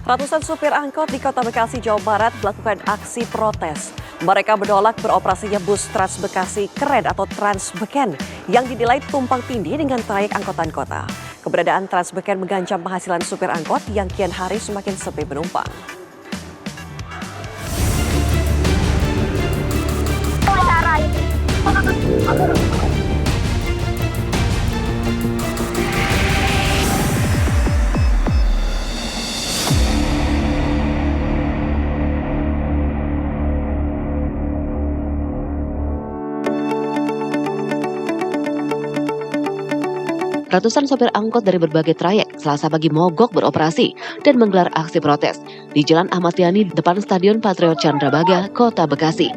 Ratusan supir angkot di Kota Bekasi, Jawa Barat melakukan aksi protes. Mereka menolak beroperasinya bus Trans Bekasi Keren atau Trans Beken yang dinilai tumpang tindih dengan trayek angkutan kota. Keberadaan Trans Beken mengancam penghasilan supir angkot yang kian hari semakin sepi penumpang. Ratusan sopir angkot dari berbagai trayek Selasa pagi mogok beroperasi dan menggelar aksi protes di Jalan Ahmad Yani depan Stadion Patriot Candrabaga, Kota Bekasi.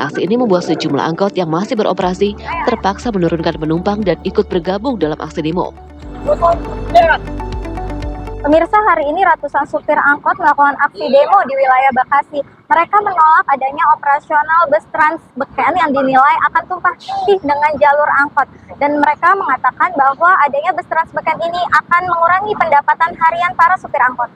Aksi ini membuat sejumlah angkot yang masih beroperasi terpaksa menurunkan penumpang dan ikut bergabung dalam aksi demo. Pemirsa, hari ini ratusan supir angkot melakukan aksi demo di wilayah Bekasi. Mereka menolak adanya operasional bus Trans Beken yang dinilai akan tumpang tindih dengan jalur angkot. Dan mereka mengatakan bahwa adanya bus Trans Beken ini akan mengurangi pendapatan harian para supir angkot.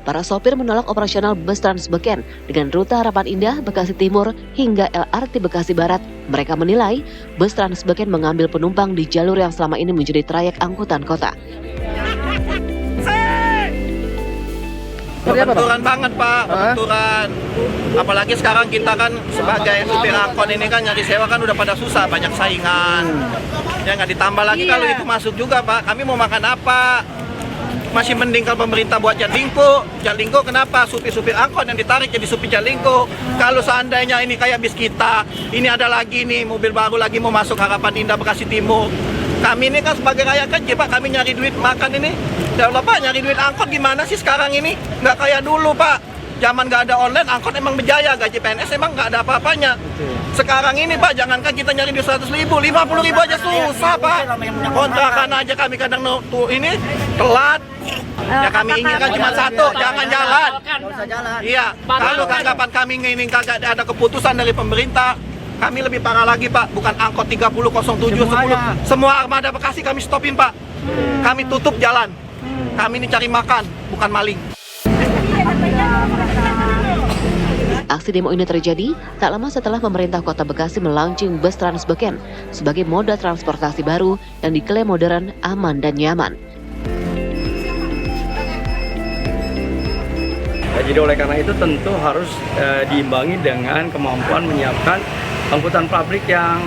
Para sopir menolak operasional bus Trans Beken dengan rute Harapan Indah, Bekasi Timur hingga LRT Bekasi Barat. Mereka menilai bus Trans Beken mengambil penumpang di jalur yang selama ini menjadi trayek angkutan kota. Benturan banget Pak, benturan. Apalagi sekarang kita kan sebagai supir angkot ini kan nyari sewa kan udah pada susah, banyak saingan. Ya nggak ditambah lagi kalau itu masuk juga Pak, kami mau makan apa? Masih mending kalau pemerintah buat Jaklingko kenapa supir-supir angkot yang ditarik jadi supir Jaklingko. Kalau seandainya ini kayak bis kita, ini ada lagi nih mobil baru lagi mau masuk Harapan Indah Bekasi Timur. Kami ini kan sebagai rakyat kecil Pak, kami nyari duit makan ini. Ya Allah Pak, nyari duit angkot gimana sih sekarang ini? Nggak kayak dulu Pak. Zaman nggak ada online, angkot emang berjaya, gaji PNS emang nggak ada apa-apanya. Sekarang ini Pak, jangankan kita nyari duit 100.000, 50.000 aja susah Pak. Kontrakan aja kami kadang tuh ini telat. Ya kami inginkan cuma satu, jangan jalan. Iya, kalau tanggapan kami ini kagak ada keputusan dari pemerintah, kami lebih parah lagi Pak, bukan angkot 3007 10. Semua armada Bekasi kami stopin Pak. Kami tutup jalan. Kami ini cari makan, bukan maling. Aksi demo ini terjadi tak lama setelah pemerintah Kota Bekasi melaunching bus Trans Beken sebagai moda transportasi baru yang diklaim modern, aman, dan nyaman. Jadi oleh karena itu tentu harus diimbangi dengan kemampuan menyiapkan angkutan publik yang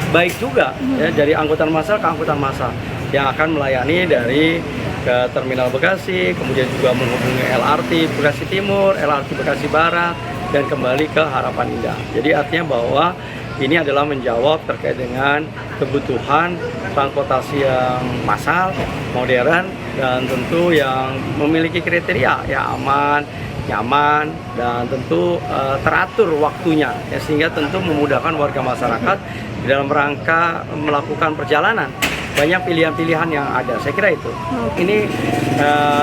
baik juga, ya, dari angkutan massal ke angkutan massal yang akan melayani dari ke Terminal Bekasi, kemudian juga menghubungi LRT Bekasi Timur, LRT Bekasi Barat, dan kembali ke Harapan Indah. Jadi artinya bahwa ini adalah menjawab terkait dengan kebutuhan transportasi yang massal, modern, dan tentu yang memiliki kriteria ya aman, nyaman, dan tentu teratur waktunya, ya, sehingga tentu memudahkan warga masyarakat di dalam rangka melakukan perjalanan. Banyak pilihan-pilihan yang ada, saya kira itu. Ini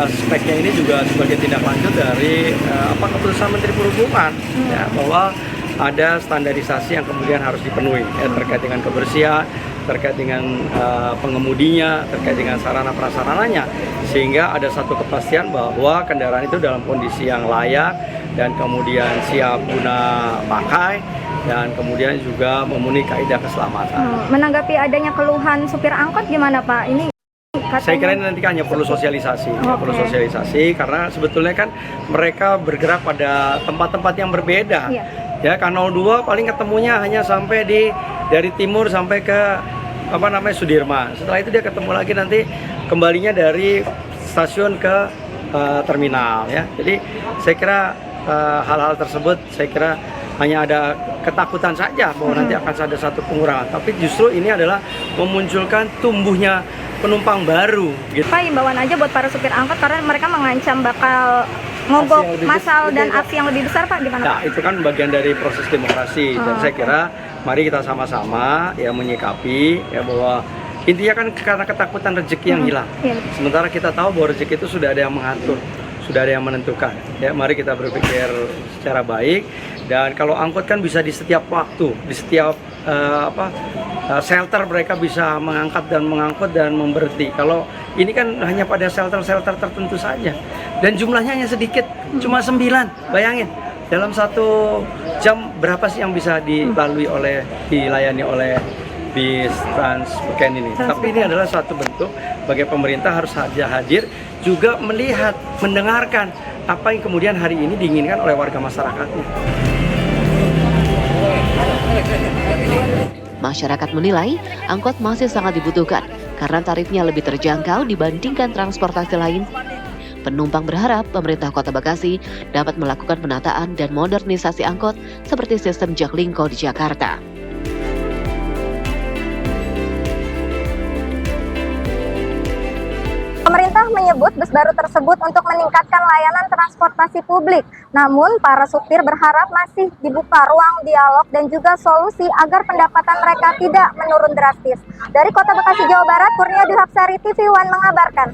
speknya ini juga sebagai tindak lanjut dari keputusan Menteri Perhubungan, ya, bahwa ada standarisasi yang kemudian harus dipenuhi, ya, terkait dengan kebersihan, terkait dengan pengemudinya, terkait dengan sarana prasarananya, sehingga ada satu kepastian bahwa kendaraan itu dalam kondisi yang layak dan kemudian siap guna pakai, dan kemudian juga memenuhi kaidah keselamatan. Menanggapi adanya keluhan supir angkot gimana Pak? Ini katanya... Saya kira ini nanti hanya perlu sosialisasi, perlu sosialisasi karena sebetulnya kan mereka bergerak pada tempat-tempat yang berbeda. Ya, K02 paling ketemunya hanya sampai dari timur sampai ke Sudirman. Setelah itu dia ketemu lagi nanti kembalinya dari stasiun ke terminal, ya. Jadi saya kira hal-hal tersebut saya kira hanya ada ketakutan saja bahwa nanti akan ada satu pengurangan, tapi justru ini adalah memunculkan tumbuhnya penumpang baru. Gitu. Pak, imbauan aja buat para supir angkot karena mereka mengancam bakal mogok massal dan aksi yang lebih besar Pak, gimana Pak? Nah, itu kan bagian dari proses demokrasi dan saya kira mari kita sama-sama ya menyikapi ya bahwa intinya kan karena ketakutan rezeki yang hilang. Sementara kita tahu bahwa rezeki itu sudah ada yang mengatur. sudah ada yang menentukan. Ya, mari kita berpikir secara baik. Dan kalau angkot kan bisa di setiap waktu, di setiap shelter mereka bisa mengangkat dan mengangkut dan memberhenti. Kalau ini kan hanya pada shelter-shelter tertentu saja. Dan jumlahnya hanya sedikit, cuma 9. Bayangin, dalam 1 jam berapa sih yang bisa dilayani oleh bis Transbeken ini. Tapi ini adalah suatu bentuk bagi pemerintah harus hadir juga melihat, mendengarkan apa yang kemudian hari ini diinginkan oleh warga masyarakatnya. Masyarakat menilai angkot masih sangat dibutuhkan karena tarifnya lebih terjangkau dibandingkan transportasi lain. Penumpang berharap pemerintah Kota Bekasi dapat melakukan penataan dan modernisasi angkot seperti sistem Jaklingko di Jakarta. Pemerintah menyebut bus baru tersebut untuk meningkatkan layanan transportasi publik. Namun, para supir berharap masih dibuka ruang dialog dan juga solusi agar pendapatan mereka tidak menurun drastis. Dari Kota Bekasi, Jawa Barat, Kurnia Dwi Hapsari, TV One mengabarkan.